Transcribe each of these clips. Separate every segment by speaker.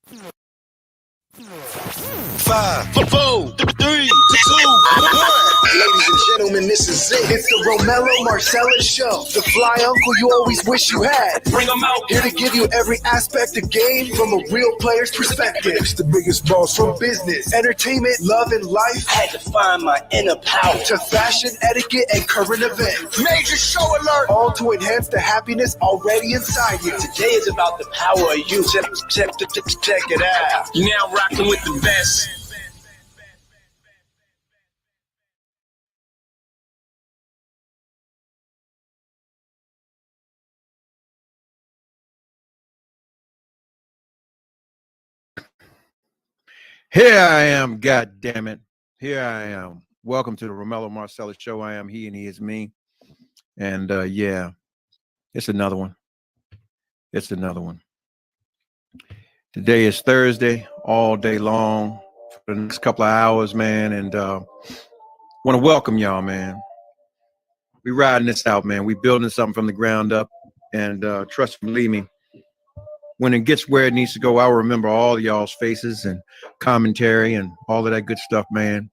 Speaker 1: 5, 4, 3, 2, 1. Ladies and gentlemen, this is it. It's the Romello Marcellus Show. The fly uncle you always wish you had. Bring them out. Here to give you every aspect of game from a real player's perspective. It's the biggest boss from business, entertainment, love, and life. I had to find my inner power. To fashion, etiquette, and current events. Major show alert. All to enhance the happiness already inside you. Today is about the power of you. Check it out. You're now rocking with the best.
Speaker 2: Here I am, God damn it. Here I am. Welcome to the Romello Marcellus Show. I am he and he is me. And yeah, it's another one. It's another one. Today is Thursday, all day long for the next couple of hours, man. And want to welcome y'all, man. We riding this out, man. We building something from the ground up. And trust me, believe me, when it gets where it needs to go, I'll remember all y'all's faces and commentary and all of that good stuff, man.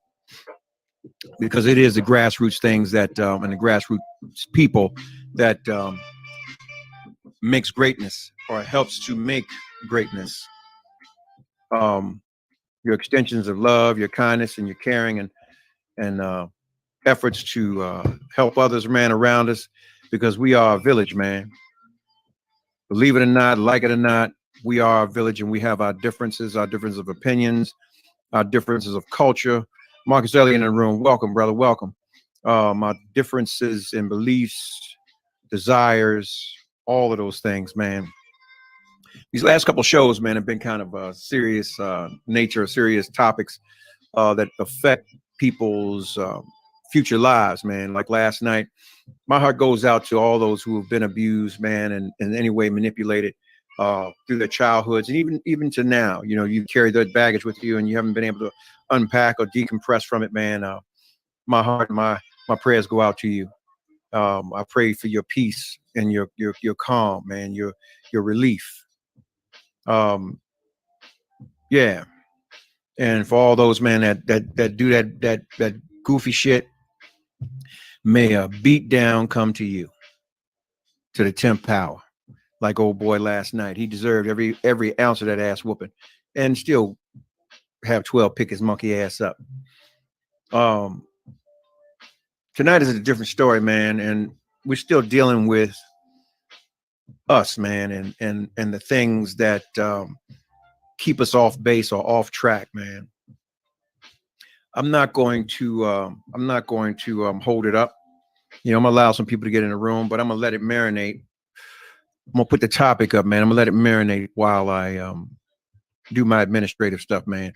Speaker 2: Because it is the grassroots things that and the grassroots people that makes greatness or helps to make greatness. Your extensions of love, your kindness, and your caring, and efforts to help others, man, around us, because we are a village, man. Believe it or not, like it or not, we are a village, and we have our differences of opinions, our differences of culture. Marcus Elliott in the room. Welcome, brother. Welcome. My differences in beliefs, desires, all of those things, man. These last couple of shows, man, have been kind of serious nature, serious topics that affect people's future lives, man. Like last night, my heart goes out to all those who have been abused, man, and in any way manipulated through their childhoods, and even to now. You know, you carry that baggage with you, and you haven't been able to unpack or decompress from it, man. My heart, my prayers go out to you. I pray for your peace and your calm, man, your relief. Yeah, and for all those, man, that do that goofy shit, may a beat down come to you, to the 10th power, like old boy last night. He deserved every ounce of that ass whooping, and still have 12 pick his monkey ass up. Tonight is a different story, man, and we're still dealing with us, man, and the things that keep us off base or off track, man. I'm not going to hold it up. You know, I'm gonna allow some people to get in the room, but I'm gonna let it marinate. I'm gonna put the topic up, man. I'm gonna let it marinate while I do my administrative stuff, man.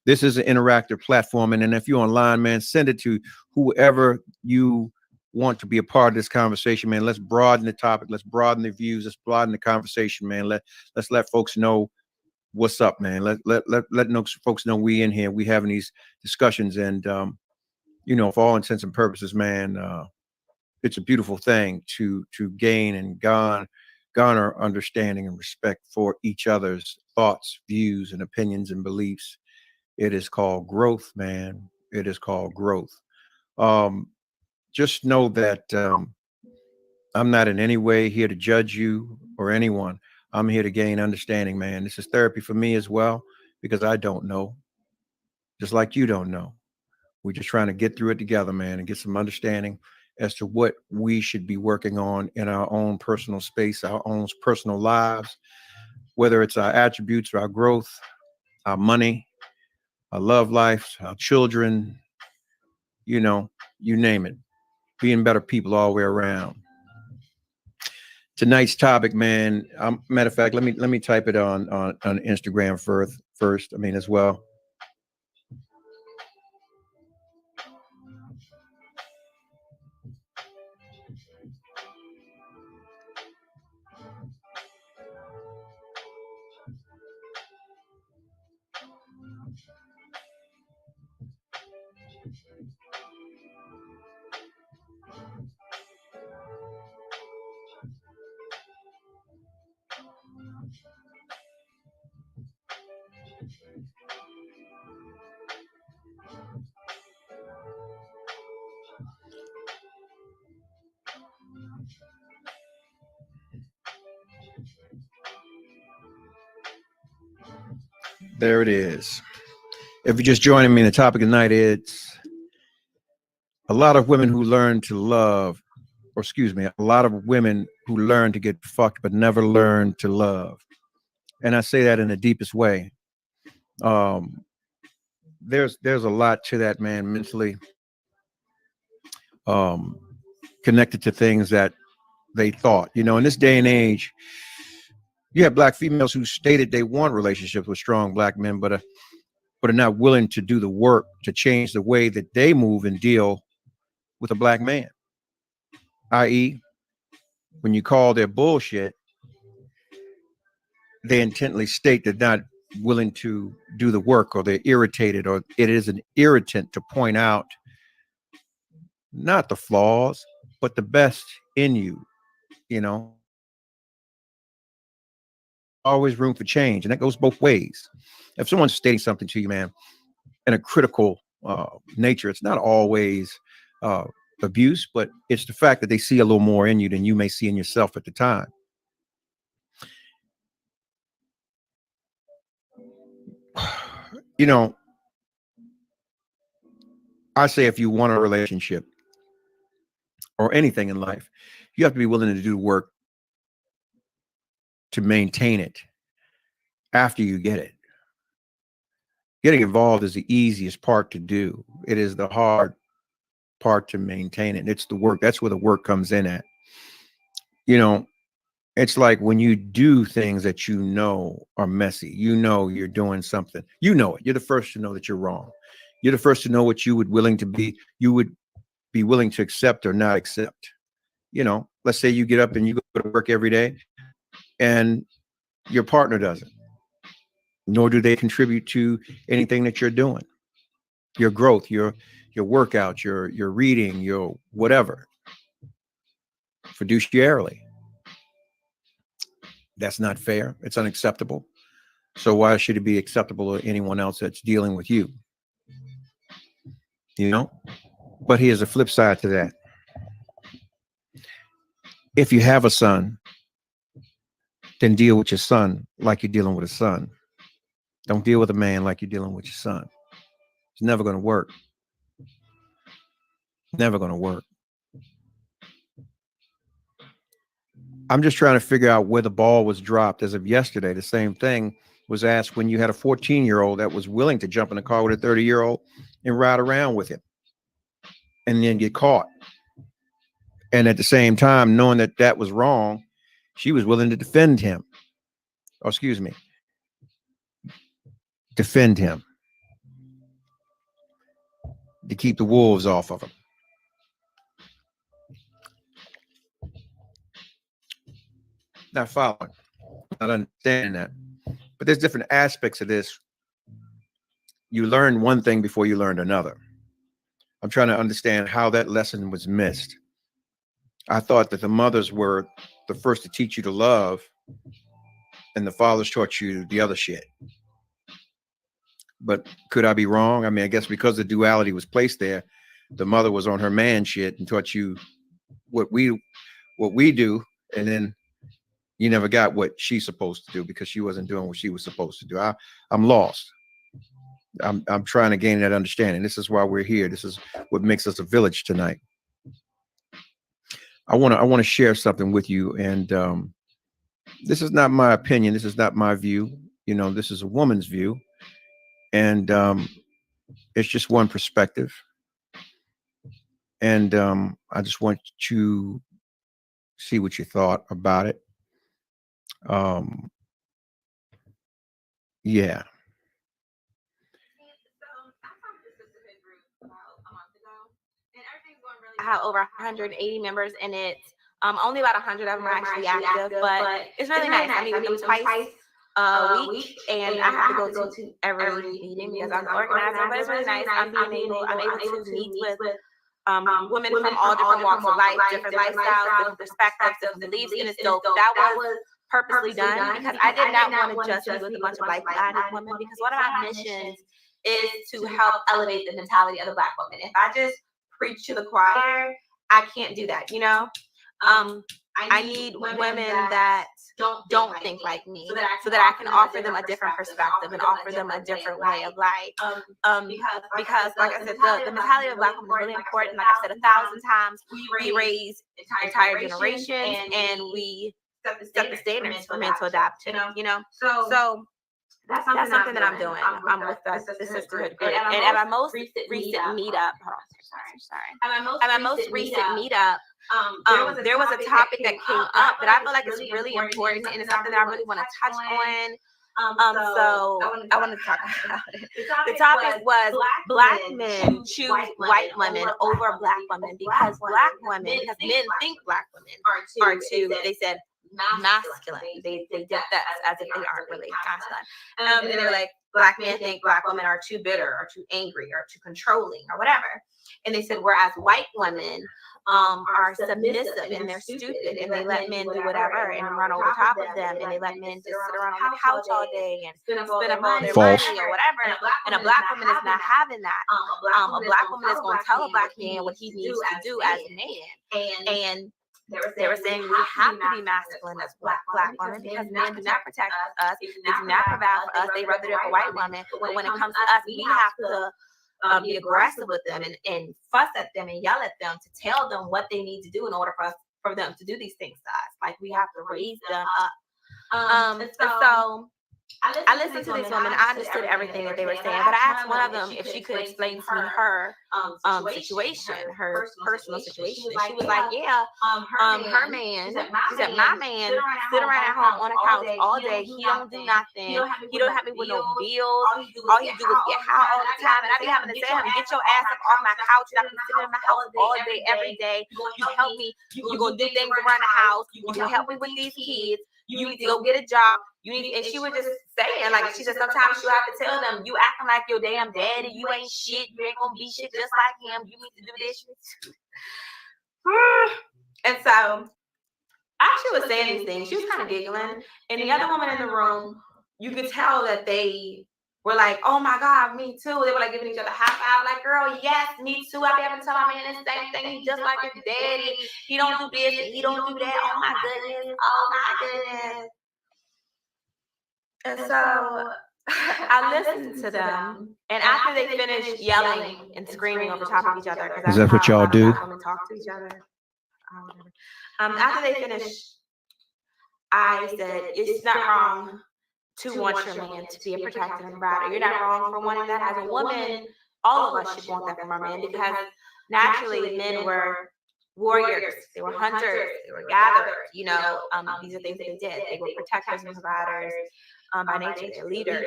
Speaker 2: This is an interactive platform, and if you're online, man, send it to whoever you want to be a part of this conversation, man. Let's broaden the topic. Let's broaden the views. Let's broaden the conversation, man. Let's let folks know what's up, man. Let folks know we in here. We having these discussions, and you know, for all intents and purposes, man, it's a beautiful thing to gain and garner understanding and respect for each other's thoughts, views, and opinions and beliefs. It is called growth, man. It is called growth. Just know that I'm not in any way here to judge you or anyone. I'm here to gain understanding, man. This is therapy for me as well, because I don't know, just like you don't know. We're just trying to get through it together, man, and get some understanding as to what we should be working on in our own personal space, our own personal lives, whether it's our attributes, our growth, our money, our love life, our children, you know, you name it. Being better people all the way around. Tonight's topic, man. Matter of fact, let me type it on Instagram first. I mean, as well. There it is. If you're just joining me, the topic of the night is a lot of women who learn to love, or excuse me, a lot of women who learn to get fucked but never learn to love. And I say that in the deepest way. Um, there's a lot to that, man, mentally um, connected to things that they thought. You know, in this day and age, you have black females who stated they want relationships with strong black men, but are not willing to do the work to change the way that they move and deal with a black man. I.e., when you call their bullshit, they intently state they're not willing to do the work, or they're irritated, or it is an irritant to point out not the flaws, but the best in you. You know, always room for change. And that goes both ways. If someone's stating something to you, man, in a critical nature, it's not always uh, abuse, but it's the fact that they see a little more in you than you may see in yourself at the time. You know, I say if you want a relationship or anything in life, you have to be willing to do the work to maintain it after you get it. Getting involved is the easiest part to do. It is the hard part to maintain it. It's the work. That's where the work comes in at. You know, it's like when you do things that you know are messy, you know you're doing something. You know it. You're the first to know that you're wrong. You're the first to know what you would be willing to accept or not accept. You know, let's say you get up and you go to work every day and your partner doesn't, nor do they contribute to anything that you're doing, your growth, your workout, your reading, your whatever, fiduciarily. That's not fair. It's unacceptable. So why should it be acceptable to anyone else that's dealing with you? You know? But here's a flip side to that. If you have a son, then deal with your son like you're dealing with a son. Don't deal with a man like you're dealing with your son. It's never going to work. Never going to work. I'm just trying to figure out where the ball was dropped. As of yesterday, the same thing was asked when you had a 14-year-old that was willing to jump in a car with a 30-year-old and ride around with him and then get caught. And at the same time, knowing that that was wrong, she was willing to defend him. Or excuse me, defend him to keep the wolves off of him. Not following, not understanding that. But there's different aspects of this. You learn one thing before you learned another. I'm trying to understand how that lesson was missed. I thought that the mothers were the first to teach you to love, and the fathers taught you the other shit. But could I be wrong? I mean, I guess because the duality was placed there, the mother was on her man shit and taught you what we do, and then you never got what she's supposed to do because she wasn't doing what she was supposed to do. I'm lost. I'm trying to gain that understanding. This is why we're here. This is what makes us a village tonight. I want to share something with you, and this is not my opinion. This is not my view. You know, this is a woman's view, and it's just one perspective. And I just want to see what you thought about it. Yeah.
Speaker 3: I have over 180 members in it. Only about 100 of them are actually active, but it's really nice. I meet with them twice a week, and I have to go to every meeting because I'm the organizer. But it's really nice. I'm able to meet with women from all different walks of life, different lifestyles, different perspectives, different beliefs, and it's dope. That was purposely done because I did not want to just meet with a bunch of like-minded women, because one of my missions is to help elevate the mentality of the Black woman. If I just preach to the choir, I can't do that, you know? I need women that don't think like me, so that I can offer them a different perspective and offer them a different way of life. Because like I said, the mentality of Black women is really important. Like I said 1,000 times, we raise entire generations and we set the standards for men to adapt to, So that's something that I'm doing. I'm with the sisterhood group. And at my most recent meetup, at my most recent meetup, there was a topic that came up that I feel like is really important, and it's something that I really want to touch on. So I want to talk about it. The topic was Black men choose white women over Black women because men think Black women are too, they said, masculine. They did that as if they aren't really masculine. And they were like, Black men think Black women are too bitter or too angry or too controlling or whatever. And they said, whereas white women are submissive and they're stupid and they let men do whatever and run over top of them, and they let men just sit around on the couch all day and spend up all their money or whatever. And a Black woman is not having that. A Black woman is going to tell a Black man what he needs to do as a man. And they were saying we have to be masculine as Black women because men do not protect us. They do not provide for us. They rather do it for white women. But when it comes to us, we have to be aggressive with them and fuss at them and yell at them to tell them what they need to do in order for them to do these things to us. Like, we have to raise them up. And so I listened to these women. I understood everything that they were saying, but I asked one of them if she could explain to me her situation, her personal situation. And she was like, yeah, her man, she said, my man sit around at home on the couch all day. He don't do nothing. He don't help me with no bills. All he do is get high all the time. And I be having to say to him, get your ass up off my couch. And I've been sitting in my house all day, every day. You help me. You're going to do things around the house. You can help me with these kids. You need to go get a job. And she was just saying, like, she said, sometimes you have to tell them, you acting like your damn daddy. You ain't shit. You ain't gonna be shit just like him. You need to do this. And so, as she was saying these things, she was kind of giggling. And the other woman in the room, you could tell that they were like, oh my God, me too. They were like giving each other a high five, like, girl, yes, me too. I be having to tell my man the same thing. He's just like his daddy. He don't do this and he don't do that. Oh my goodness. Oh my goodness. And so I listened to them, and after they finished yelling and screaming over top of each other,
Speaker 2: is that what y'all do?
Speaker 3: Talk to each other. After they finished, I said, it's not wrong to want your man to be a protector and provider. You're not wrong for wanting that. As a woman, all of us should want that from our men, because naturally men were warriors, they were hunters, they were gatherers. These are things that they did. They were protectors and providers. By nature, they're leaders,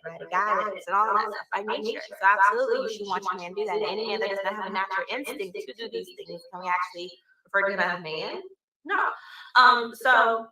Speaker 3: they're guidance, and all of that stuff by nature. So absolutely, you should want your man to do that. And any man that does not have a natural instinct to do these things, can we actually refer to him as a man? No. So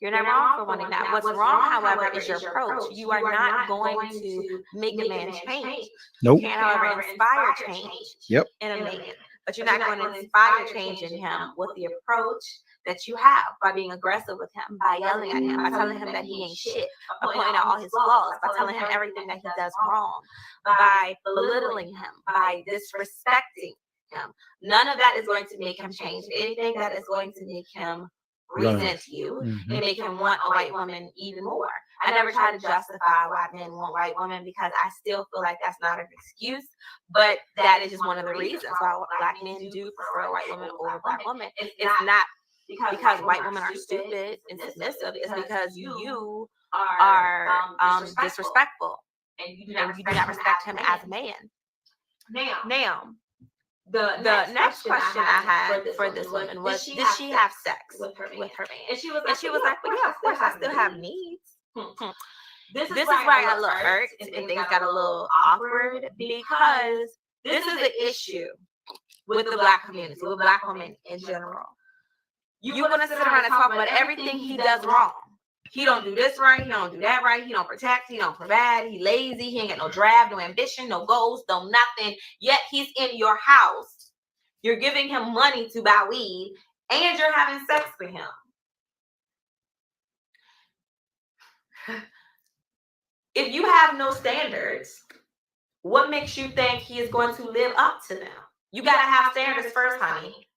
Speaker 3: you're not wrong for wanting that. What's wrong, however, is your approach. You are not going to make a man change.
Speaker 2: Nope.
Speaker 3: You can, however, inspire change in a man, but you're not going to inspire change in him with the approach that you have, by being aggressive with him, by yelling at him, by telling him that he ain't shit, by pointing out all his flaws, by telling him everything that he does wrong, by belittling him, by disrespecting him. None of that is going to make him change. Anything that is going to make him resent you and make him want a white woman even more. I never try to justify why men want white women, because I still feel like that's not an excuse, but that is just one of the reasons why Black men do prefer white women over Black women. It's not because white women are stupid and submissive. It's because you are disrespectful and you do not respect him as a man. Now, the next question I had for this woman was, did she have sex with her man? And she was like, well, yeah, of course, I still have needs. This is where I got a little irked and things got a little awkward, because this is the issue with the Black community, with Black women in general. You want to sit around and talk about everything he does wrong. He don't do this right. He don't do that right. He don't protect. He don't provide. He lazy. He ain't got no drive, no ambition, no goals, no nothing. Yet he's in your house. You're giving him money to buy weed, and you're having sex with him. If you have no standards, what makes you think he is going to live up to them? You got to have standards first, honey.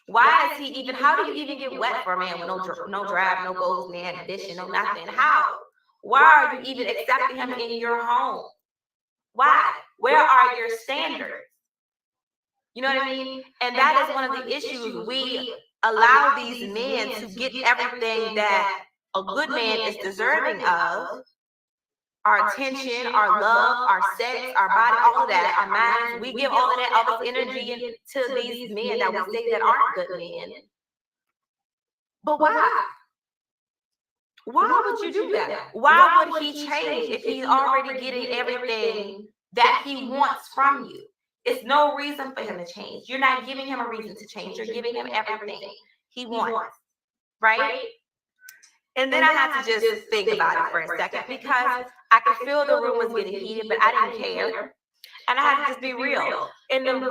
Speaker 3: Why is he even? How do you even get wet for a man with no drive, no goals, no ambition, no nothing? How? Why are you even accepting him in your home? Why? Where are your standards? You know what I mean? And that is one of the issues. We allow these men to get everything that a good man is deserving of. Our attention, our love, our sex, our body, all of that, our minds. We give all of that, all this energy to these men that we say that aren't good men. But why? Why would you do that? Why would he change if he's already getting everything that he wants from you? It's no reason for him to change. You're not giving him a reason to change. You're giving him everything he wants, right? And then I had to just think about it for a second because I could feel the room was getting heated, but I didn't care. And I had to just be real. And the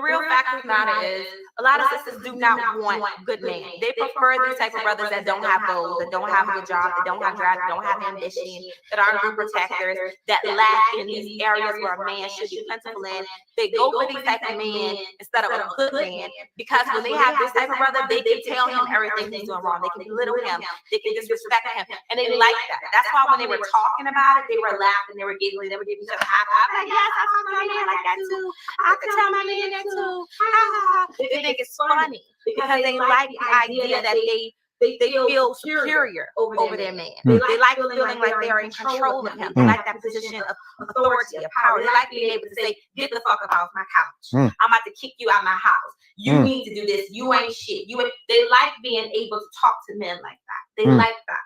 Speaker 3: real fact of the matter is a lot of sisters do not want good men. They prefer these type of brothers that don't have goals, that don't have a good job, that don't have drive, that don't have ambition, that aren't good protectors, that lack in these areas where a man should be plentiful in. They go for these type of men instead of a good man because when they have this type of brother, they can tell him everything he's doing wrong. They can belittle him. They can disrespect him. And they like that. That's why when they were talking about it, they were laughing, they were giggling, they were giving each other high five. Like, yes, I talk to my man like that too. I could tell my man that too. They think it's funny because they like the idea that they feel superior over their man. They like feeling like they are in control of him. They like that position of authority, of power. They like being able to say, get the fuck up off my couch. I'm about to kick you out my house. You need to do this. You ain't shit. They like being able to talk to men like that. They like that.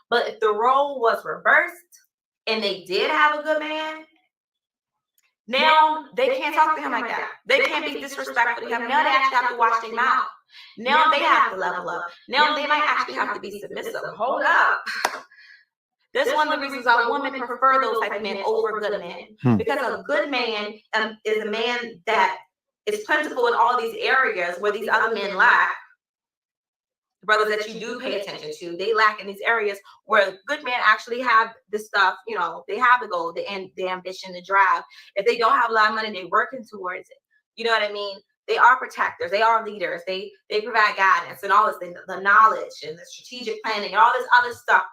Speaker 3: But if the role was reversed and they did have a good man, now they can't talk to him like that. They can't be disrespectful to him. Now they actually have to watch their mouth. Now they have to level up. Now they might actually have to be submissive. Hold up. That's one of the reasons why women prefer those type of men over good men. Because a good man is a man that is plentiful in all these areas where these other men lack. Brothers that you do pay attention to, they lack in these areas where good men actually have this stuff. You know, they have the goal, the ambition, the drive. If they don't have a lot of money, they're working towards it. You know what I mean? They are protectors. They are leaders. They provide guidance and all this, the knowledge and the strategic planning and all this other stuff.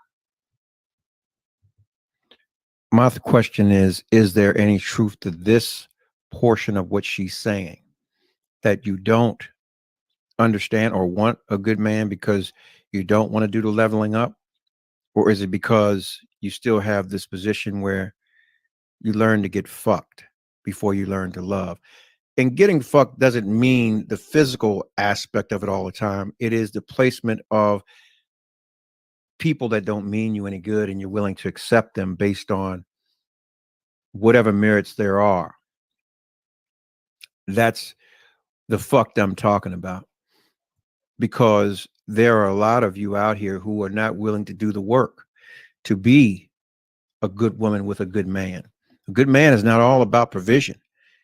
Speaker 2: My question is there any truth to this portion of what she's saying? That you don't understand or want a good man because you don't want to do the leveling up? Or is it because you still have this position where you learn to get fucked before you learn to love? And getting fucked doesn't mean the physical aspect of it all the time. It is the placement of people that don't mean you any good and you're willing to accept them based on whatever merits there are. That's the fucked I'm talking about. Because there are a lot of you out here who are not willing to do the work to be a good woman with a good man. A good man is not all about provision.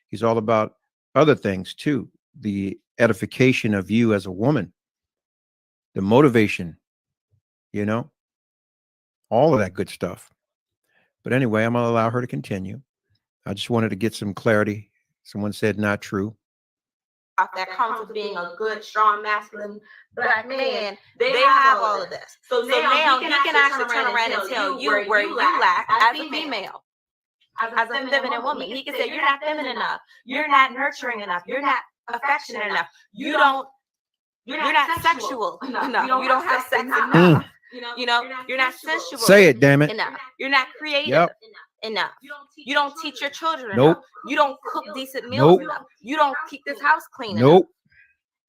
Speaker 2: He's all about other things too. The edification of you as a woman, the motivation, you know, all of that good stuff. But anyway, I'm going to allow her to continue. I just wanted to get some clarity. Someone said not true.
Speaker 3: That comes with being a good, strong, masculine black man, they have all of this. So now he can actually turn around and tell you where you lack as a female, as a feminine woman. He can say, you're not feminine enough. You're not nurturing enough. You're not affectionate enough. You're not sexual enough. You don't have sex enough. You know, you're not sensual.
Speaker 2: Say it, damn it.
Speaker 3: Enough. You're not creative enough. You don't teach your children
Speaker 2: nope.
Speaker 3: enough. You don't cook decent meals enough. You don't keep this house clean
Speaker 2: nope.
Speaker 3: enough.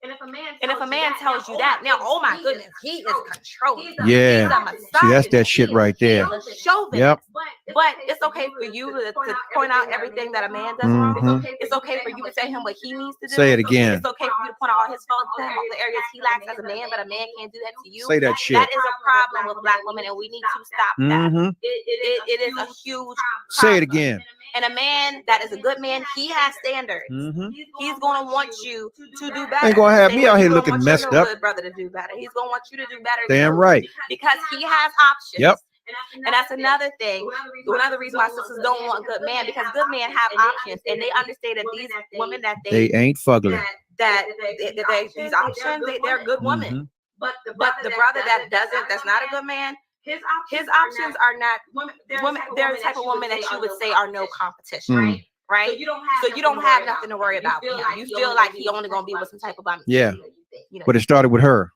Speaker 3: And if a man tells you that, now, oh my goodness, he is controlling.
Speaker 2: Yeah. See, that's that shit right there. Yep.
Speaker 3: But it's okay for you to point out everything that a man does wrong. It's okay for you to tell him what he needs to do.
Speaker 2: Say it again.
Speaker 3: It's okay for you to point out all his faults to him, all the areas he lacks as a man, but a man can't do that to you.
Speaker 2: Say that shit.
Speaker 3: That is a problem with black women, and we need to stop that. It is a huge problem.
Speaker 2: Say it again.
Speaker 3: And a man that is a good man, he has standards. He's going to want you to do better.
Speaker 2: Ain't going to have me out here looking messed up.
Speaker 3: Good brother to do better. He's going to want you to do better.
Speaker 2: Damn right.
Speaker 3: Because he has options.
Speaker 2: Yep.
Speaker 3: And that's another thing. Another reason why sisters don't want good men, because good men have options, and they understand that these women that
Speaker 2: they ain't fugly.
Speaker 3: that these options, they're good women.
Speaker 2: Mm-hmm.
Speaker 3: But the brother that doesn't, that's not a good man, his options are not women. They're the type of woman that you would say are no competition, right? So you don't have nothing to worry about him. You feel like he only gonna be with some type of bum.
Speaker 2: Yeah.
Speaker 3: You know,
Speaker 2: But it started with her.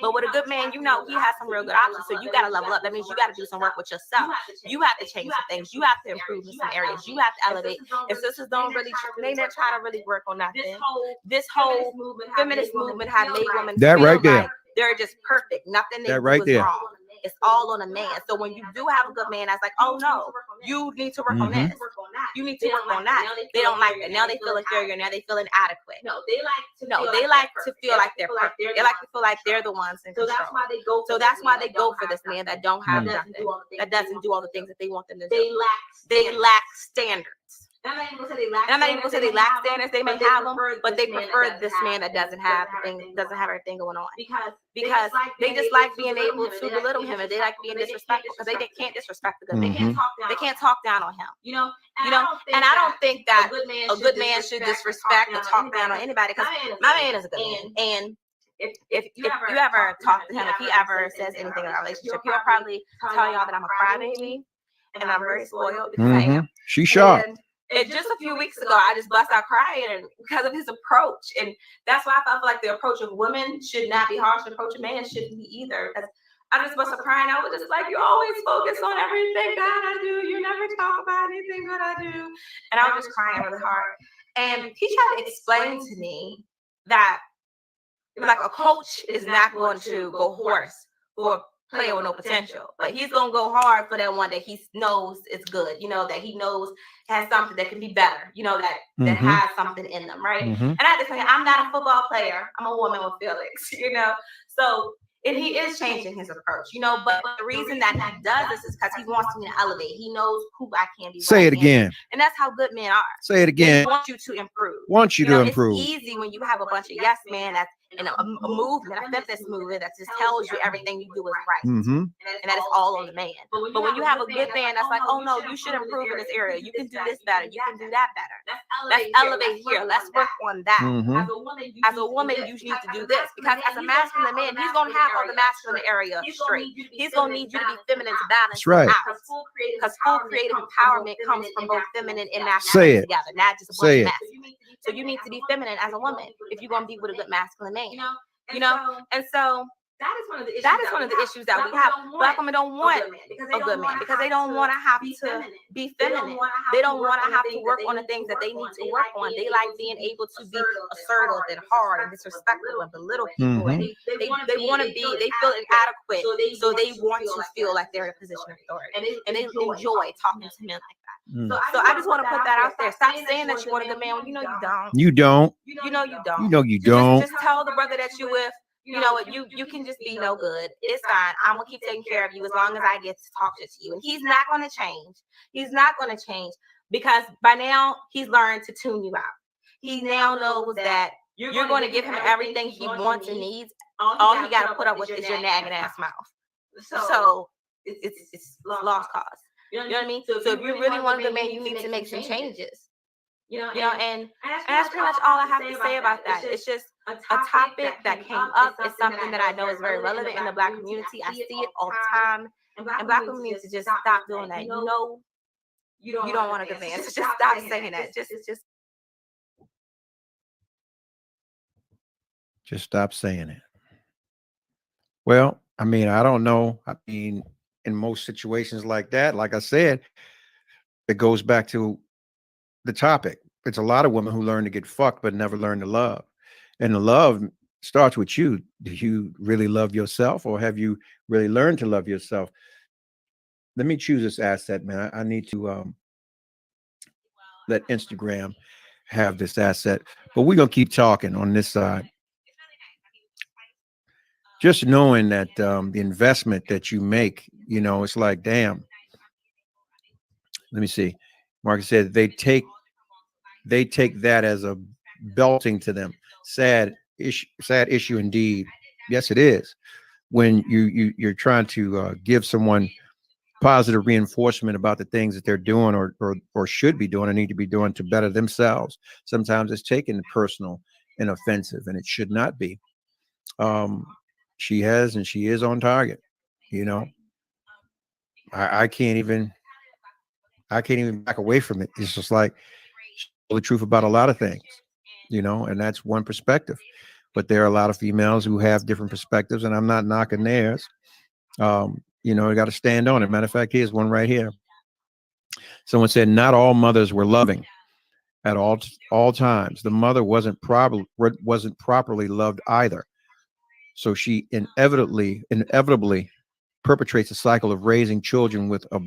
Speaker 3: But with a good man, you know, he has some real good options. So you got to level up. That means you got to do some work with yourself. You have to change some things. You have to improve in some areas. You have to elevate. If sisters don't really, they not trying to really work on nothing. This whole feminist movement have made women
Speaker 2: that
Speaker 3: feel
Speaker 2: right there.
Speaker 3: like they're just perfect. Nothing they
Speaker 2: That
Speaker 3: do
Speaker 2: right
Speaker 3: is
Speaker 2: there.
Speaker 3: wrong. It's all on a man. So when you do have a good man, that's like, oh no, you need to work on this. You need to work on that. They don't like that. Now they feel inferior. Now they feel inadequate. No, they like to feel like they're perfect. They like to feel like they're the ones in control. So that's why they go for this man that don't have nothing, that doesn't do all the things that they want them to do. They lack standards. And I'm not even gonna say they lack standards. They may have them, but they prefer this man that doesn't have everything going on. Because they just like being able to belittle him, and they like being disrespectful because they can't disrespect the good man. They can't talk down on him. You know. And I don't think that a good man should disrespect or talk down on anybody, because my man is a good man. And if you ever talk to him, if he ever says anything in our relationship, he'll probably tell y'all that I'm a crybaby and I'm very spoiled because I am.
Speaker 2: She's sharp.
Speaker 3: And just a few weeks ago, I just bust out crying because of his approach. And that's why I felt like the approach of women should not be harsh. The approach of men shouldn't be either. I just bust out crying. I was just like, you always focus on everything bad I do. You never talk about anything good I do. And I was just crying really hard. And he tried to explain to me that like a coach is not going to go horse for a player with no potential, but he's gonna go hard for that one that he knows is good, that he knows has something that can be better, that has something in them, right? And I have to say, I'm not a football player. I'm a woman with Felix, so. And he is changing his approach, but the reason that he does this is because he wants me to elevate. He knows who I can be.
Speaker 2: Say it again.
Speaker 3: And that's how good men are.
Speaker 2: Say it again.
Speaker 3: They want you to improve.
Speaker 2: Want you to improve.
Speaker 3: It's easy when you have a bunch of yes men that's in a movement, a feminist movement that just tells you everything you do is right. And that is all on the man. But when you have a good man that's like, oh no, you should improve in this area. You can do this better. You can do that better. Let's elevate here. Let's work on that. As a woman, you need to do this. Because as a masculine man, he's going to have all the masculine area straight. He's going to need you to be feminine to balance out. Because full creative empowerment comes from both feminine and masculine together, not just a bunch of masculine. So you need to be feminine as a woman if you're going to be with a good masculine man. And so that is one of the issues that we have. Black women don't want a good man because they don't want to have to be feminine. They don't want to have to work on the things that they need to work on. They like being able to be assertive and hard and disrespectful and belittle people. And they want to be, they feel inadequate, so they want to feel like they're in a position of authority. And they enjoy talking to men like that. So I just want to put that out there. Stop saying that you want a good man when you know you don't.
Speaker 2: You don't.
Speaker 3: You know you don't.
Speaker 2: You know you don't.
Speaker 3: Just tell the brother that you with, you know what, you can just be no good. It's fine. I'm gonna keep taking care of you as long as I get to talk to you. And he's not gonna change. He's not gonna change because by now he's learned to tune you out. He now knows that you're going to give him everything he wants and needs. All he got to put up with is your nagging ass mouth. So it's lost cause. You know what I mean? So if you really want a good man, you need to make some changes. And that's pretty much all I have to say about that. It's just a topic that came up. It's something that I know is very relevant in the Black community. I see it all the time. And Black women need to just stop doing that. You don't want a good man. So just stop saying that.
Speaker 2: Just stop saying it. Well, I mean, I don't know. I mean, in most situations like that, like I said, it goes back to the topic. It's a lot of women who learn to get fucked but never learn to love. And the love starts with you. Do you really love yourself, or have you really learned to love yourself? Let me choose this asset, man. I need to let Instagram have this asset. But we're going to keep talking on this side. Just knowing that the investment that you make, it's like, damn. Let me see. Marcus said they take that as a belting to them. Sad issue indeed. Yes, it is. When you're trying to give someone positive reinforcement about the things that they're doing or should be doing or need to be doing to better themselves. Sometimes it's taken personal and offensive, and it should not be. Um, she has, and she is on target. You know, I can't even back away from it. It's just like the truth about a lot of things, and that's one perspective. But there are a lot of females who have different perspectives, and I'm not knocking theirs. You got to stand on it. Matter of fact, here's one right here. Someone said not all mothers were loving at all times. The mother wasn't properly loved either. So she inevitably perpetrates a cycle of raising children with a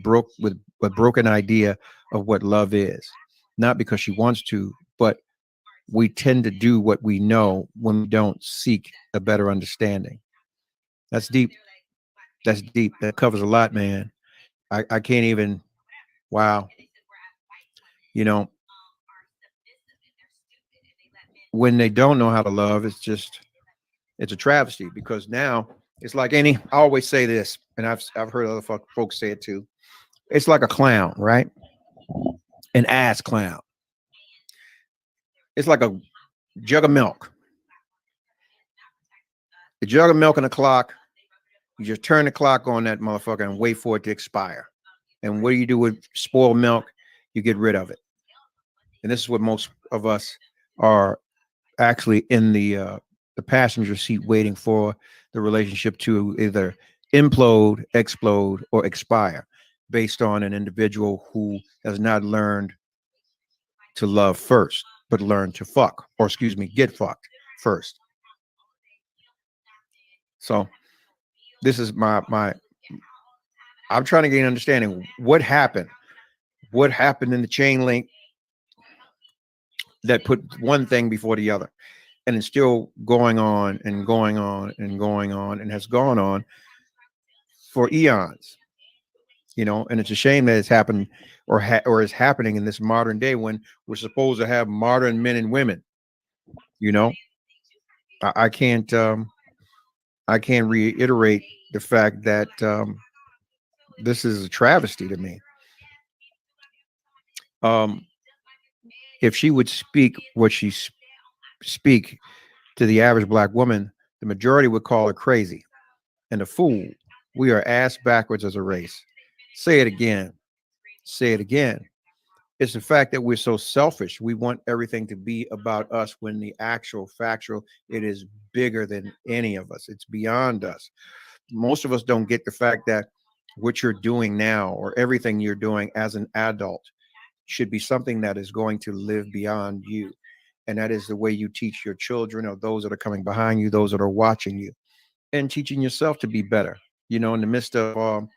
Speaker 2: broken idea of what love is. Not because she wants to, but we tend to do what we know when we don't seek a better understanding. That's deep. That's deep. That covers a lot, man. I can't even. Wow. When they don't know how to love, it's a travesty, because now it's like I always say this, and I've heard other folks say it too. It's like a clown, right? An ass clown. It's like a jug of milk. The jug of milk and the clock. You just turn the clock on that motherfucker and wait for it to expire. And what do you do with spoiled milk? You get rid of it. And this is what most of us are actually in the passenger seat, waiting for the relationship to either implode, explode, or expire, based on an individual who has not learned to love first, but learned to get fucked first. So this is I'm trying to get an understanding. What happened in the chain link that put one thing before the other, and it's still going on and going on and going on, and has gone on for eons, and it's a shame that it's happened or is happening in this modern day when we're supposed to have modern men and women. I can't reiterate the fact that this is a travesty to me. If she would speak what she speak to the average black woman, the majority would call her crazy and a fool. We are ass backwards as a race. Say it again. Say it again. It's the fact that we're so selfish. We want everything to be about us, when the actual factual, it is bigger than any of us. It's beyond us. Most of us don't get the fact that what you're doing now, or everything you're doing as an adult, should be something that is going to live beyond you. And that is the way you teach your children, or those that are coming behind you, those that are watching you, and teaching yourself to be better, in the midst of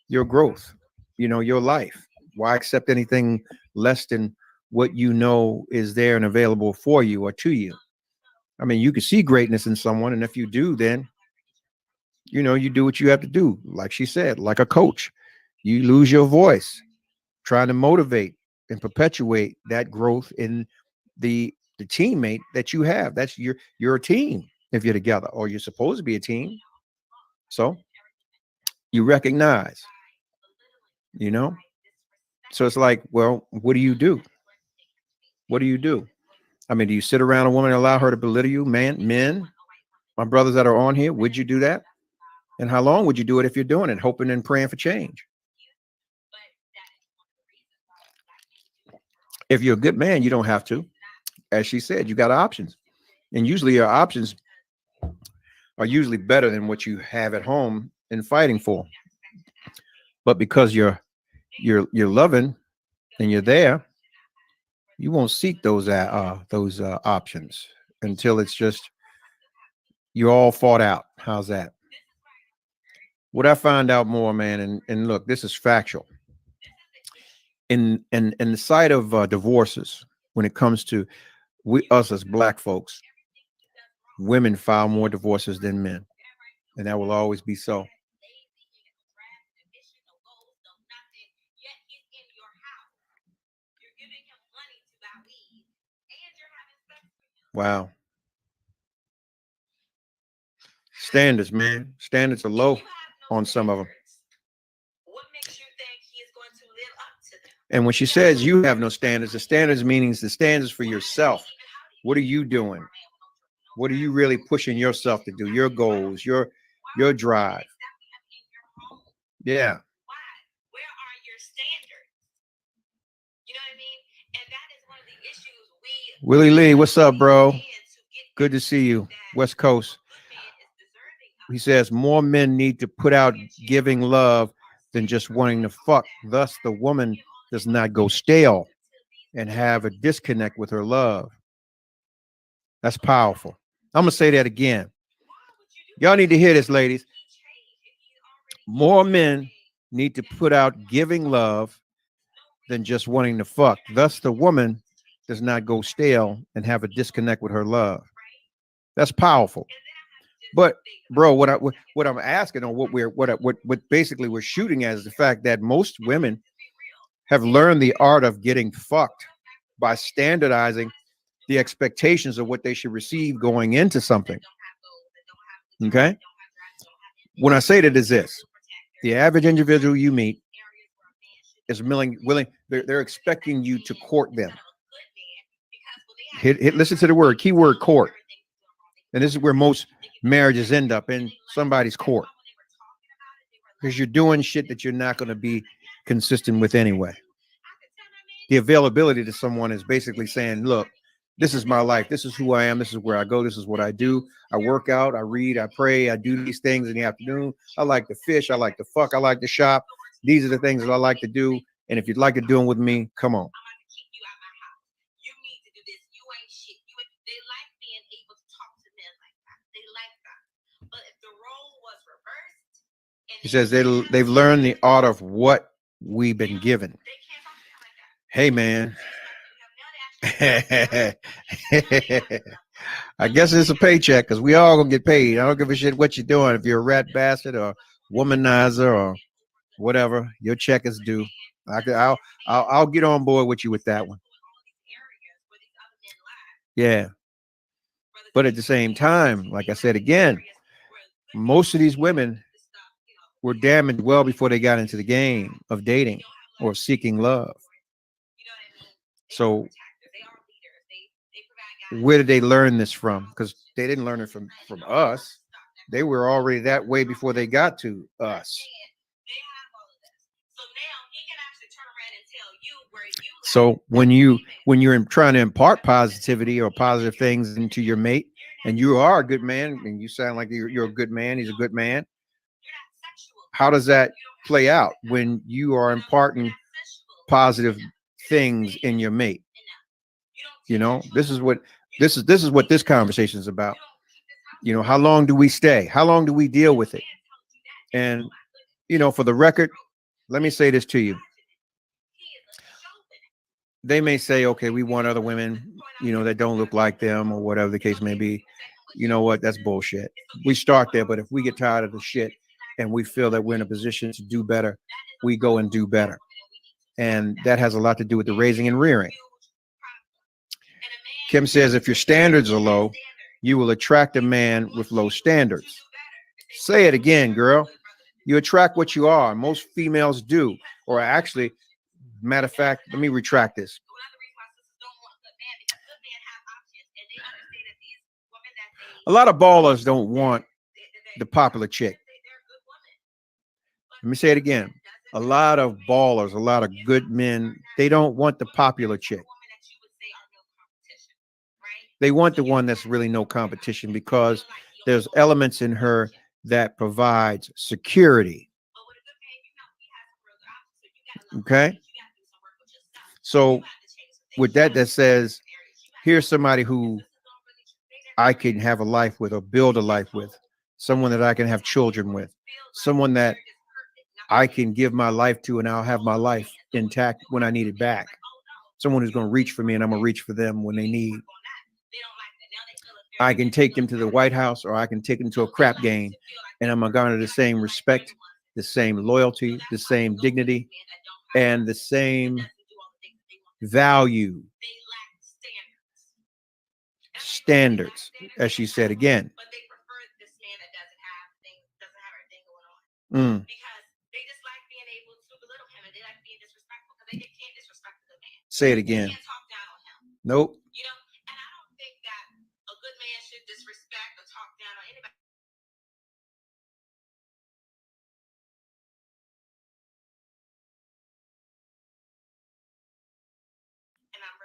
Speaker 2: your growth, your life. Why accept anything less than what is there and available for you or to you? I mean, you can see greatness in someone, and if you do, then you do what you have to do. Like she said, like a coach, you lose your voice trying to motivate and perpetuate that growth in the teammate that you have. That's you're a team if you're together, or you're supposed to be a team. So you recognize, so it's like, well, what do you do? What do you do? I mean, do you sit around a woman and allow her to belittle you? Men, my brothers that are on here, would you do that? And how long would you do it if you're doing it, hoping and praying for change? If you're a good man, you don't have to. As she said, you got options. And usually your options are usually better than what you have at home and fighting for. But because you're loving and you're there, you won't seek those options until it's just you're all fought out. How's that? What I find out more, man, and look, this is factual. In the side of divorces, when it comes to us as black folks, women file more divorces than men, and that will always be so. Wow. Standards, man. Standards are low on some of them. And when she says you have no standards, the standards means the standards for yourself. What are you doing? What are you really pushing yourself to do? Your goals, your drive. Yeah.
Speaker 3: Where are your standards? You know what I mean? And that is one of the issues
Speaker 2: Willie Lee, what's up, bro? Good to see you. West Coast. He says more men need to put out giving love than just wanting to fuck. Thus, the woman does not go stale and have a disconnect with her love. That's powerful. I'm going to say that again. Y'all need to hear this, ladies. More men need to put out giving love than just wanting to fuck. Thus, the woman does not go stale and have a disconnect with her love. That's powerful. But bro, what I'm asking, or what basically we're shooting at, is the fact that most women have learned the art of getting fucked by standardizing the expectations of what they should receive going into something. Okay. When I say that is this, the average individual you meet is willing, they're expecting you to court them. Listen to the word, keyword court. And this is where most marriages end up, in somebody's court, because you're doing shit that you're not going to be consistent with anyway. The availability to someone is basically saying, look, this is my life. This is who I am. This is where I go. This is what I do. I work out. I read. I pray. I do these things in the afternoon. I like to fish. I like to fuck. I like to shop. These are the things that I like to do. And if you'd like to do them with me, come on. He says they've learned the art of what we've been given. Hey, man. I guess it's a paycheck, because we all gonna get paid. I don't give a shit what you're doing. If you're a rat bastard or womanizer or whatever, your check is due. I'll get on board with you with that one. Yeah. But at the same time, like I said again, most of these women were damaged well before they got into the game of dating or seeking love. So where did they learn this from? Because they didn't learn it from us. They were already that way before they got to us. So when you're trying to impart positivity or positive things into your mate, and you are a good man, and you sound like you're a good man, he's a good man, how does that play out when you are imparting positive things in your mate? You know, this is what this conversation is about. You know, how long do we stay? How long do we deal with it? And, you know, for the record, let me say this to you. They may say, okay, we want other women, you know, that don't look like them or whatever the case may be. You know what? That's bullshit. We start there. But if we get tired of the shit and we feel that we're in a position to do better, we go and do better. And that has a lot to do with the raising and rearing. Kim says, if your standards are low, you will attract a man with low standards. Say it again, girl. You attract what you are. Most females do. Or actually, matter of fact, let me retract this. A lot of ballers don't want the popular chick. Let me say it again. A lot of ballers, a lot of good men, they don't want the popular chick. They want the one that's really no competition, because there's elements in her that provides security. Okay. So with that says, here's somebody who I can have a life with, or build a life with, someone that I can have children with, someone that I can give my life to, and I'll have my life intact when I need it back. Someone who's going to reach for me, and I'm going to reach for them when they need. I can take them to the White House, or I can take them to a crap game, and I'm going to garner the same respect, the same loyalty, the same dignity, and the same value. Standards, as she said again. Say it again. Nope.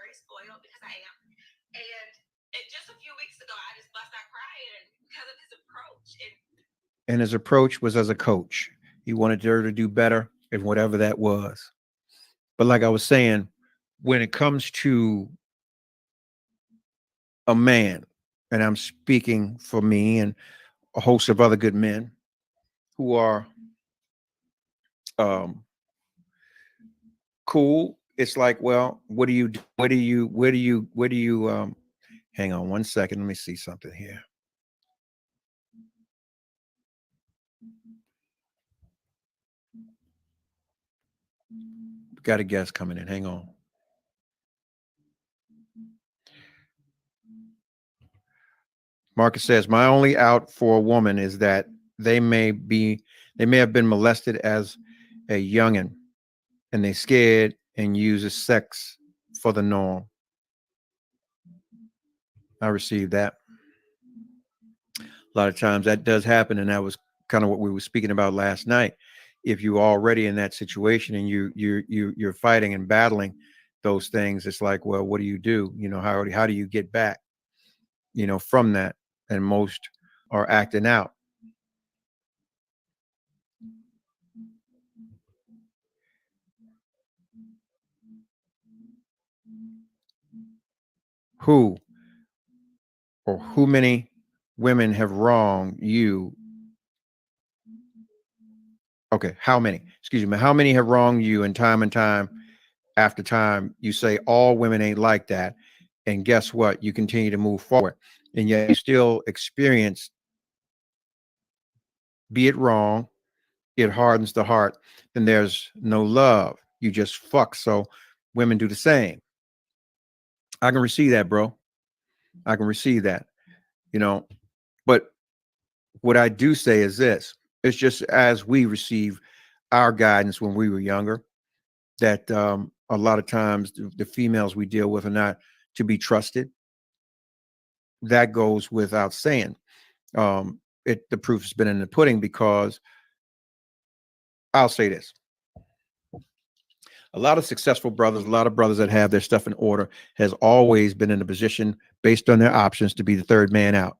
Speaker 3: very spoiled because I am. And just a few weeks ago, I just bust out crying because of his approach.
Speaker 2: And his approach was as a coach. He wanted her to do better in whatever that was. But like I was saying, when it comes to a man, and I'm speaking for me and a host of other good men who are cool, it's like, well, what do you do? Hang on one second, let me see something here. Got a guest coming in, hang on. Marcus says, my only out for a woman is that they may have been molested as a youngin, and they scared and uses sex for the norm. I received that. A lot of times that does happen, and that was kind of what we were speaking about last night. If you're already in that situation and you're fighting and battling those things, it's like, well, what do? You know, how do you get back, you know, from that? And most are acting out. Who many women have wronged you? Okay, how many? Excuse me. How many have wronged you, and time after time you say all women ain't like that, and guess what? You continue to move forward, and yet you still experience, be it wrong, it hardens the heart, then there's no love. You just fuck. So women do the same. I can receive that, bro. I can receive that, you know. But what I do say is this: it's just as we receive our guidance when we were younger, that a lot of times the females we deal with are not to be trusted. That goes without saying. The proof has been in the pudding, because I'll say this: a lot of successful brothers, a lot of brothers that have their stuff in order, has always been in a position based on their options to be the third man out.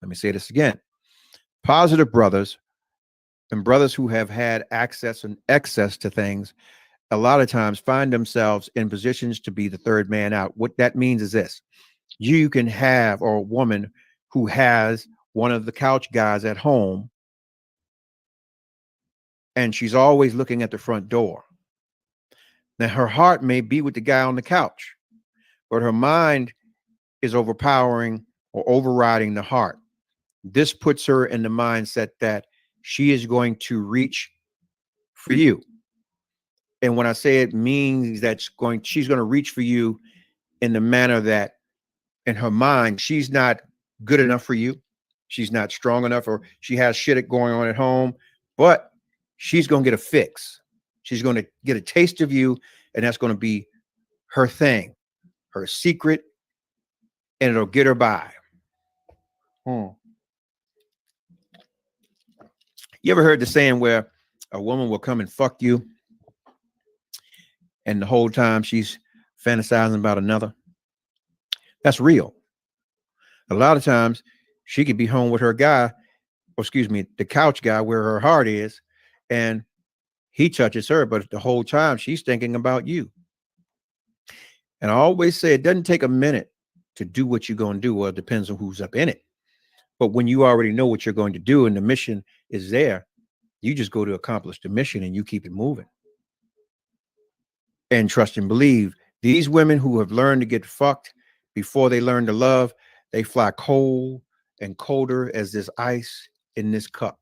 Speaker 2: Let me say this again: positive brothers and brothers who have had access and excess to things, a lot of times find themselves in positions to be the third man out. What that means is this: you can have, or a woman who has one of the couch guys at home, and she's always looking at the front door. Now, her heart may be with the guy on the couch, but her mind is overpowering or overriding the heart. This puts her in the mindset that she is going to reach for you. And when I say it means that she's going to reach for you in the manner that in her mind, she's not good enough for you. She's not strong enough, or she has shit going on at home, but she's going to get a fix. She's going to get a taste of you, and that's going to be her thing, her secret, and it'll get her by. You ever heard the saying where a woman will come and fuck you, and the whole time she's fantasizing about another? That's real. A lot of times she could be home with her guy, or excuse me, the couch guy where her heart is, and he touches her, but the whole time she's thinking about you. And I always say it doesn't take a minute to do what you're going to do. Well, it depends on who's up in it. But when you already know what you're going to do and the mission is there, you just go to accomplish the mission and you keep it moving. And trust and believe, these women who have learned to get fucked before they learn to love, they fly cold and colder as this ice in this cup,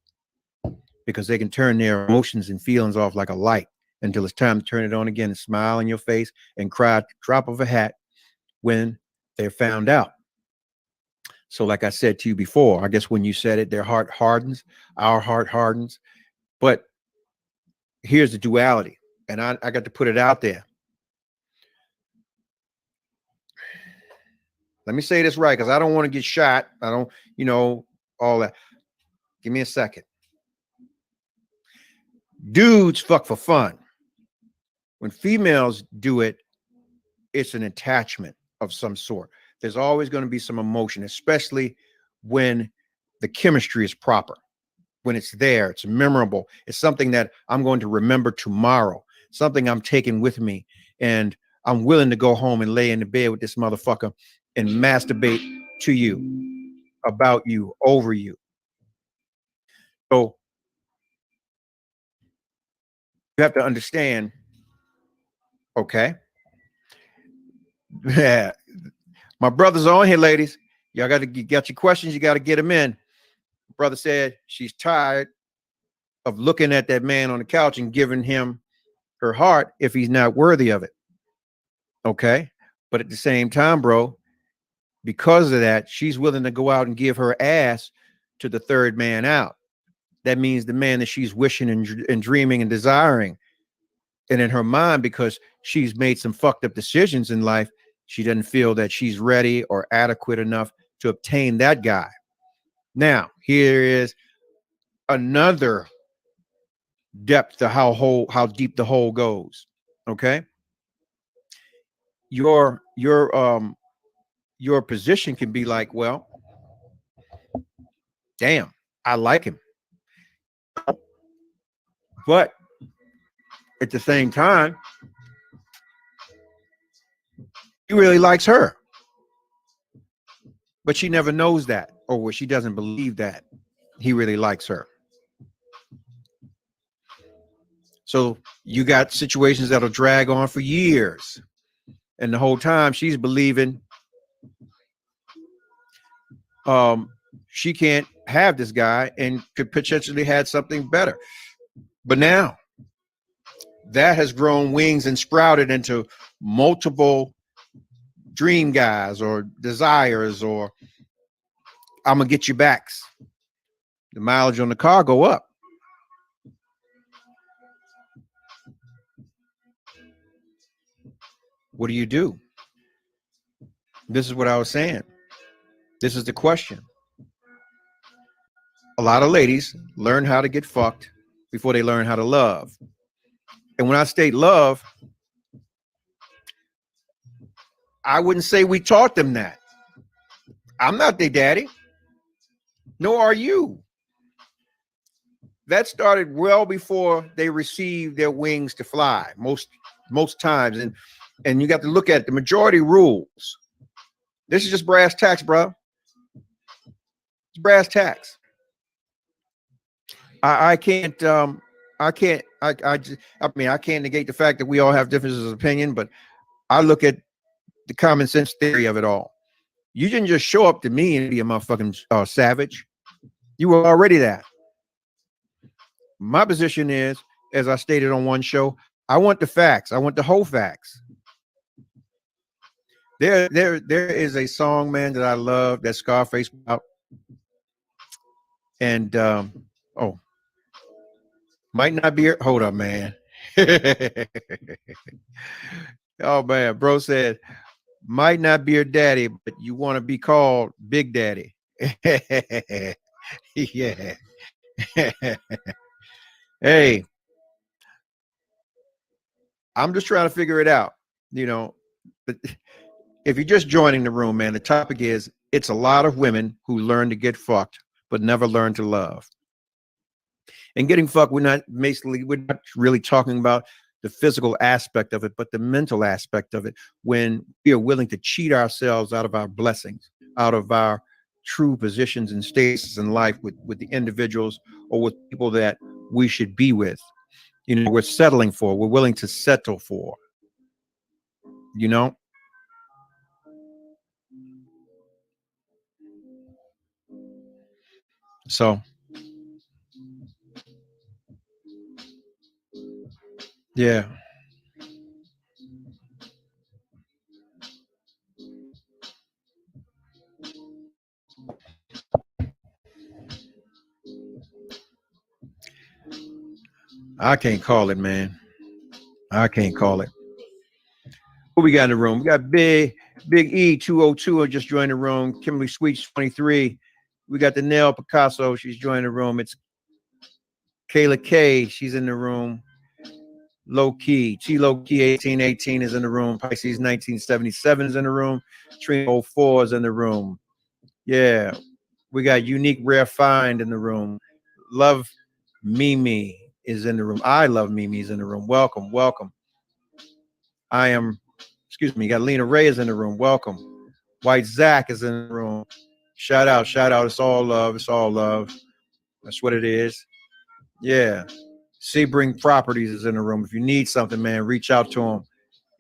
Speaker 2: because they can turn their emotions and feelings off like a light until it's time to turn it on again and smile in your face and cry at the drop of a hat when they're found out. So like I said to you before, I guess when you said it, their heart hardens, our heart hardens. But here's the duality, and I got to put it out there. Let me say this right, because I don't want to get shot. I don't, all that. Give me a second. Dudes fuck for fun. When females do it, it's an attachment of some sort. There's always going to be some emotion, especially when the chemistry is proper, when it's there, it's memorable. It's something that I'm going to remember tomorrow, something I'm taking with me. And I'm willing to go home and lay in the bed with this motherfucker and masturbate to you, about you, over you. So you have to understand, okay? Yeah. My brother's on here, ladies. Y'all got your questions, you got to get them in. Brother said she's tired of looking at that man on the couch and giving him her heart if he's not worthy of it. Okay. But at the same time, bro, because of that, she's willing to go out and give her ass to the third man out. That means the man that she's wishing and dreaming and desiring. And in her mind, because she's made some fucked up decisions in life, she doesn't feel that she's ready or adequate enough to obtain that guy. Now, here is another depth to how deep the hole goes. Okay. Your position can be like, well, damn, I like him. But at the same time, he really likes her. But she never knows that, or she doesn't believe that he really likes her. So you got situations that'll drag on for years. And the whole time she's believing she can't have this guy and could potentially have something better. But now that has grown wings and sprouted into multiple dream guys or desires, or I'm gonna get you backs. The mileage on the car go up. What do? This is what I was saying. This is the question. A lot of ladies learn how to get fucked before they learn how to love. And when I state love, I wouldn't say we taught them that. I'm not their daddy. Nor are you. That started well before they received their wings to fly, most times. And you got to look at the majority rules. This is just brass tacks, bro. It's brass tacks. I can't negate the fact that we all have differences of opinion, but I look at the common sense theory of it all. You didn't just show up to me and be a motherfucking savage. You were already that. My position is, as I stated on one show, I want the facts. I want the whole facts. There is a song, man, that I love that Scarface put out. And might not be. Hold up, man. Oh man, bro said, might not be your daddy, but you want to be called Big Daddy. Yeah. Hey, I'm just trying to figure it out, but if you're just joining the room, man, the topic is, it's a lot of women who learn to get fucked, but never learn to love. And getting fucked, we're not really talking about the physical aspect of it, but the mental aspect of it, when we are willing to cheat ourselves out of our blessings, out of our true positions and status in life with the individuals or with people that we should be with. We're settling for, we're willing to settle for, So, yeah. I can't call it, man. I can't call it. Who we got in the room? We got Big E 202 just joined the room. Kimberly Sweets 23. We got the Nail Picasso. She's joined the room. It's Kayla K. She's in the room. Low Key, T Low Key 1818 is in the room. Pisces 1977 is in the room. Trino 04 is in the room. Yeah, we got Unique Rare Find in the room. Love Mimi is in the room. I Love Mimi is in the room. Welcome, welcome. I am, excuse me, you got Lena Ray is in the room. Welcome. White Zach is in the room. Shout out, shout out. It's all love. It's all love. That's what it is. Yeah. Sebring Properties is in the room. If you need something, man, reach out to him.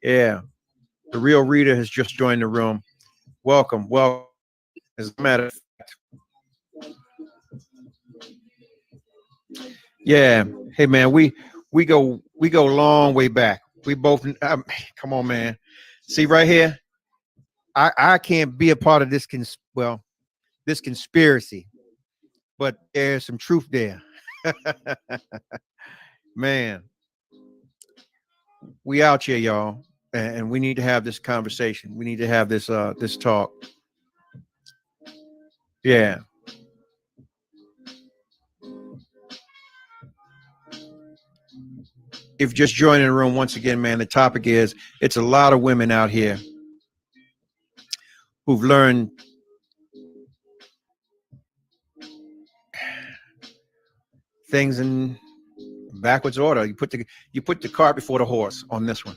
Speaker 2: Yeah. The Real Reader has just joined the room. Welcome, welcome. As a matter of fact, yeah. Hey, man, we go a long way back. We both come on, man. See right here, I can't be a part of this this conspiracy, but there's some truth there. Man, we out here, y'all, and we need to have this conversation. We need to have this talk. Yeah. If you're just joining the room once again, man, the topic is it's a lot of women out here who've learned things in backwards order. You put the cart before the horse on this one.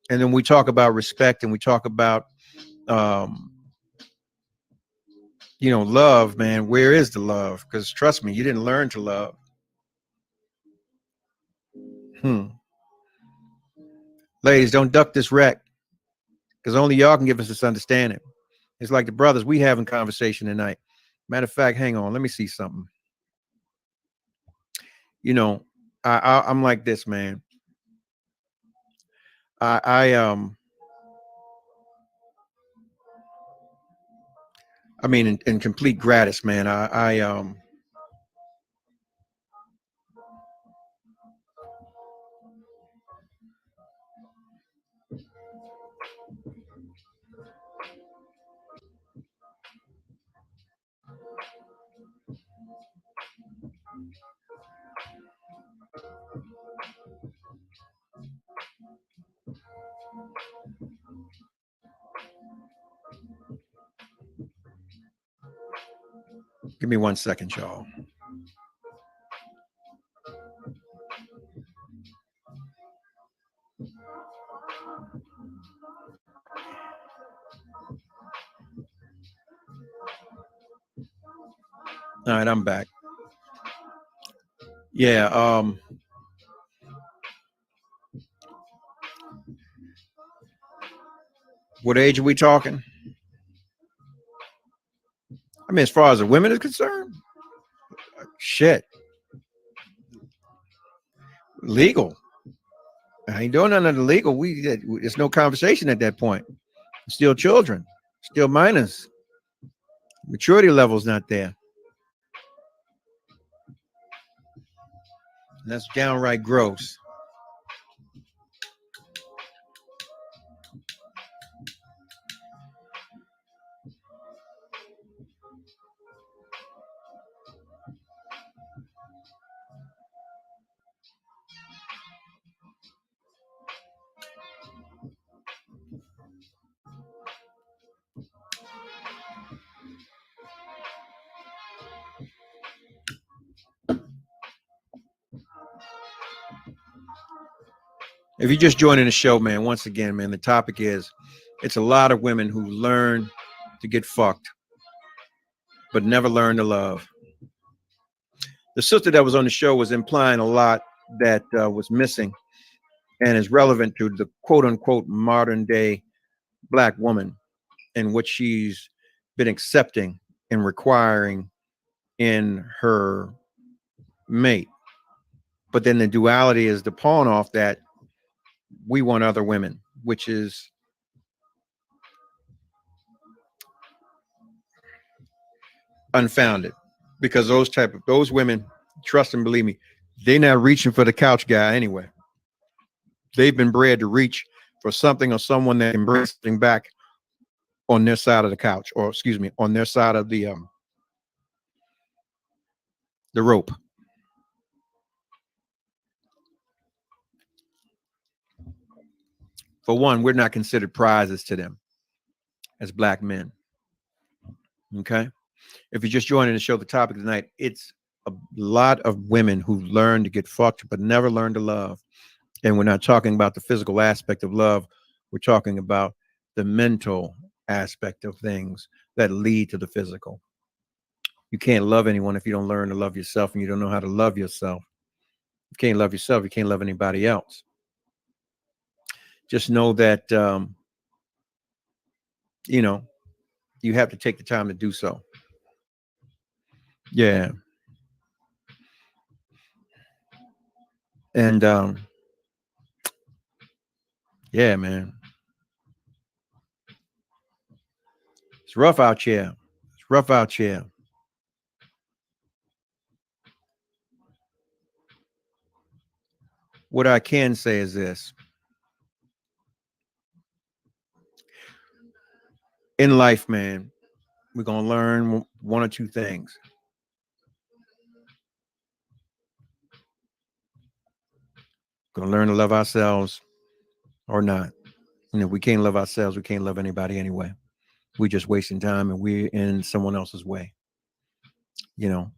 Speaker 2: And then we talk about respect and we talk about um, love, man. Where is the love? Because trust me, you didn't learn to love. Ladies, don't duck this wreck because only y'all can give us this understanding. It's like the brothers we having conversation tonight. Matter of fact, hang on, let me see something. I'm like this, man. I mean, in complete gratis, man. Give me 1 second, y'all. All right, I'm back. Yeah. What age are we talking? I mean, as far as the women is concerned, shit, legal. I ain't doing nothing illegal. There's no conversation at that point. Still children, still minors. Maturity level's not there. And that's downright gross. If you're just joining the show, man, once again, man, the topic is it's a lot of women who learn to get fucked, but never learn to love. The sister that was on the show was implying a lot that was missing and is relevant to the quote unquote modern day Black woman and what she's been accepting and requiring in her mate. But then the duality is the pawn off that we want other women, which is unfounded because those women, trust and believe me, they're not reaching for the couch guy anyway. They've been bred to reach for something or someone that can bring something back on their side of the couch, or excuse me, on their side of the rope. For one, we're not considered prizes to them as black men. Okay. If you're just joining the show, the topic tonight, it's a lot of women who learn to get fucked, but never learn to love. And we're not talking about the physical aspect of love. We're talking about the mental aspect of things that lead to the physical. You can't love anyone if you don't learn to love yourself and you don't know how to love yourself. You can't love yourself. You can't love anybody else. Just know that, you have to take the time to do so. Yeah. And, yeah, man. It's rough out here. It's rough out here. What I can say is this. In life, man, we're going to learn one or two things. Going to learn to love ourselves or not. And if we can't love ourselves, we can't love anybody anyway. We're just wasting time and we're in someone else's way. There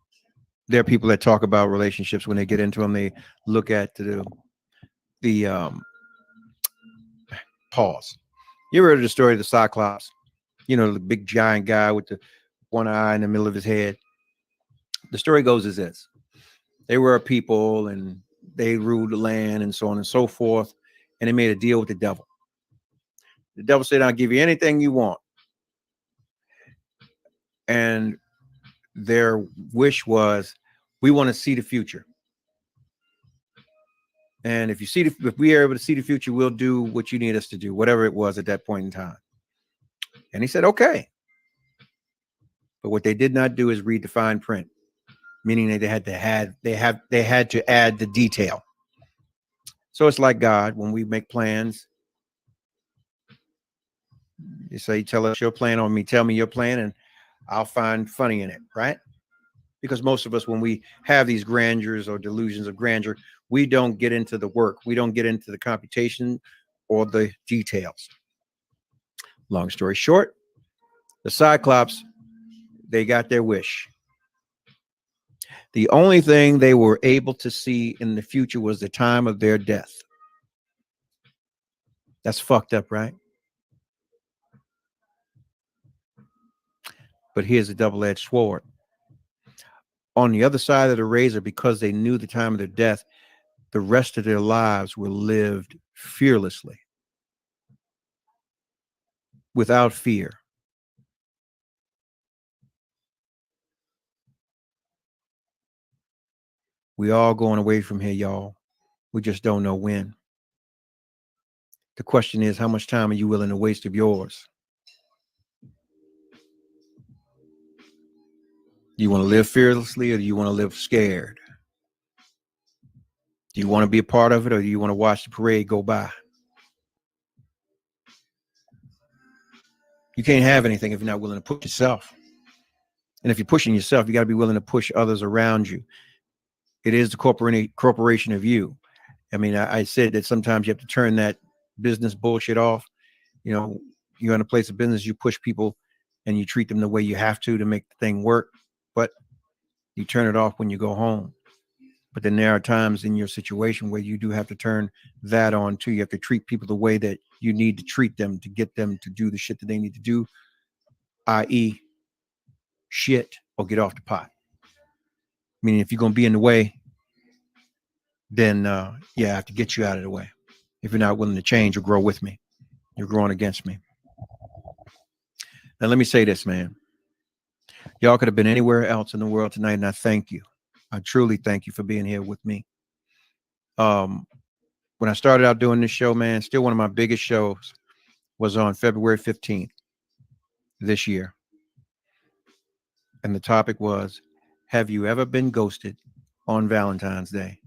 Speaker 2: are people that talk about relationships. When they get into them, they look at the pause. You ever heard of the story of the Cyclops? The big giant guy with the one eye in the middle of his head. The story goes as this. They were a people and they ruled the land and so on and so forth. And they made a deal with the devil. The devil said, I'll give you anything you want. And their wish was, we want to see the future. And if we are able to see the future, we'll do what you need us to do, whatever it was at that point in time. And he said, okay. But what they did not do is read the fine print, meaning they had to add the detail. So it's like God, when we make plans, you say, tell us your plan on me, tell me your plan, and I'll find funny in it, right? Because most of us, when we have these grandeurs or delusions of grandeur, we don't get into the work. We don't get into the computation or the details. Long story short, the Cyclops, they got their wish. The only thing they were able to see in the future was the time of their death. That's fucked up, right? But here's a double-edged sword. On the other side of the razor, because they knew the time of their death, the rest of their lives were lived fearlessly, without fear. We all going away from here, y'all. We just don't know when. The question is, how much time are you willing to waste of yours? Do you want to live fearlessly or do you want to live scared? Do you want to be a part of it or do you want to watch the parade go by? You can't have anything if you're not willing to push yourself. And if you're pushing yourself, you got to be willing to push others around you. It is the corporation of you. I mean, I said that sometimes you have to turn that business bullshit off. You're in a place of business, you push people and you treat them the way you have to make the thing work. But you turn it off when you go home. But then there are times in your situation where you do have to turn that on too. You have to treat people the way that you need to treat them to get them to do the shit that they need to do, i.e. shit or get off the pot. Meaning if you're going to be in the way, then I have to get you out of the way. If you're not willing to change or grow with me, you're growing against me. Now, let me say this, man. Y'all could have been anywhere else in the world tonight, and I thank you. I truly thank you for being here with me. When I started out doing this show, man, still one of my biggest shows was on February 15th this year. And the topic was, have you ever been ghosted on Valentine's Day?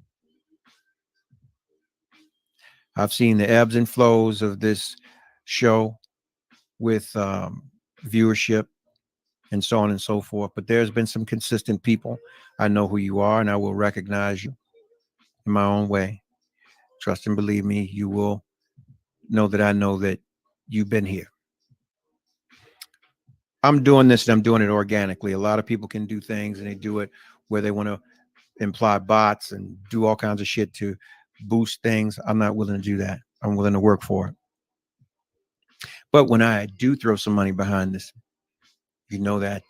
Speaker 2: I've seen the ebbs and flows of this show with viewership and so on and so forth. But there's been some consistent people. I know who you are, and I will recognize you in my own way. Trust and believe me, you will know that I know that you've been here. I'm doing this and I'm doing it organically. A lot of people can do things and they do it where they want to imply bots and do all kinds of shit to boost things. I'm not willing to do that. I'm willing to work for it. But when I do throw some money behind this, you know that,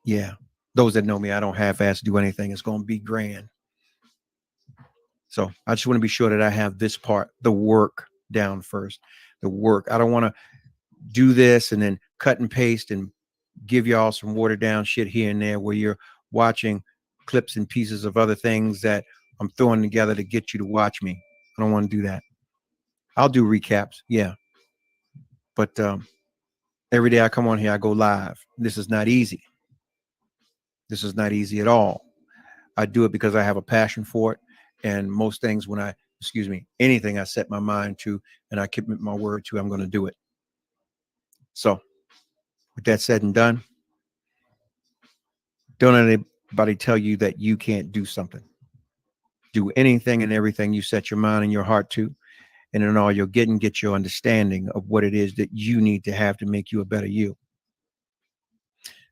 Speaker 2: yeah, those that know me, I don't half-ass do anything. It's going to be grand. So I just want to be sure that I have this part, the work, down first. The work. I don't want to do this and then cut and paste and give y'all some watered down shit here and there where you're watching clips and pieces of other things that I'm throwing together to get you to watch me. I don't want to do that. I'll do recaps, yeah. But every day I come on here, I go live. This is not easy. This is not easy at all. I do it because I have a passion for it. And most things anything I set my mind to and I commit my word to, I'm going to do it. So with that said and done, don't let anybody tell you that you can't do something. Do anything and everything you set your mind and your heart to. And in all you'll get your understanding of what it is that you need to have to make you a better you.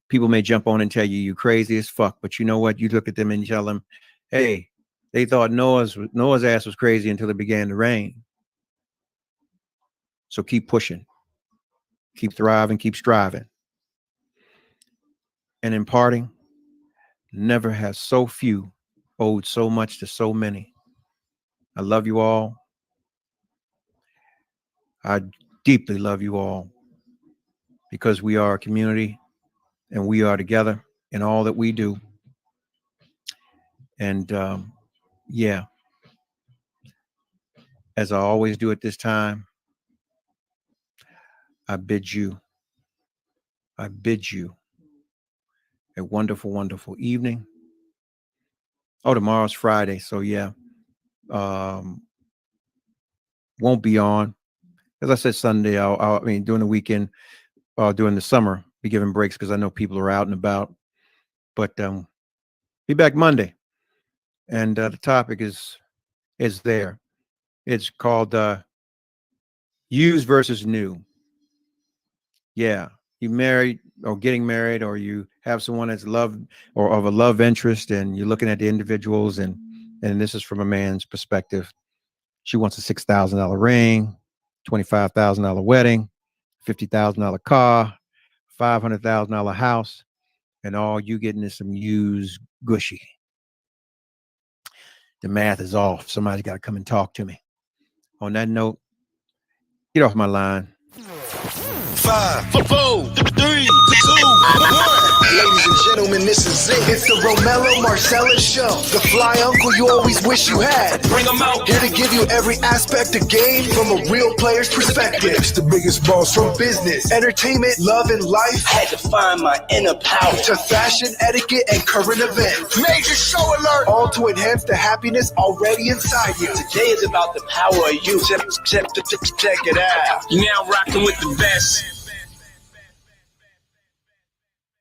Speaker 2: People may jump on and tell you you're crazy as fuck, but you know what? You look at them and tell them, hey, they thought Noah's ass was crazy until it began to rain. So keep pushing, keep thriving, keep striving. And in parting, never has so few owed so much to so many. I love you all. I deeply love you all because we are a community and we are together in all that we do. And yeah, as I always do at this time, I bid you a wonderful, wonderful evening. Oh, tomorrow's Friday. So yeah, won't be on. As I said, Sunday, during the weekend, during the summer, be giving breaks because I know people are out and about. But be back Monday. And the topic is there. It's called used versus new. Yeah. You married or getting married, or you have someone that's loved or of a love interest, and you're looking at the individuals, and this is from a man's perspective. She wants a $6,000 ring, $25,000 wedding, $50,000 car, $500,000 house, and all you getting is some used gushy. The math is off. Somebody's got to come and talk to me. On that note, get off my line.
Speaker 1: 5, 4, 3, 2, 1. Ladies and gentlemen, this is it. It's the Romello Marcellus Show. The fly uncle you always wish you had. Bring them out. Here to give you every aspect of game from a real player's perspective. It's the biggest boss from business, entertainment, love, and life. Had to find my inner power. To fashion, etiquette, and current events. Major show alert. All to enhance the happiness already inside you. Today is about the power of you. Check it out.
Speaker 4: You're now rocking with the best.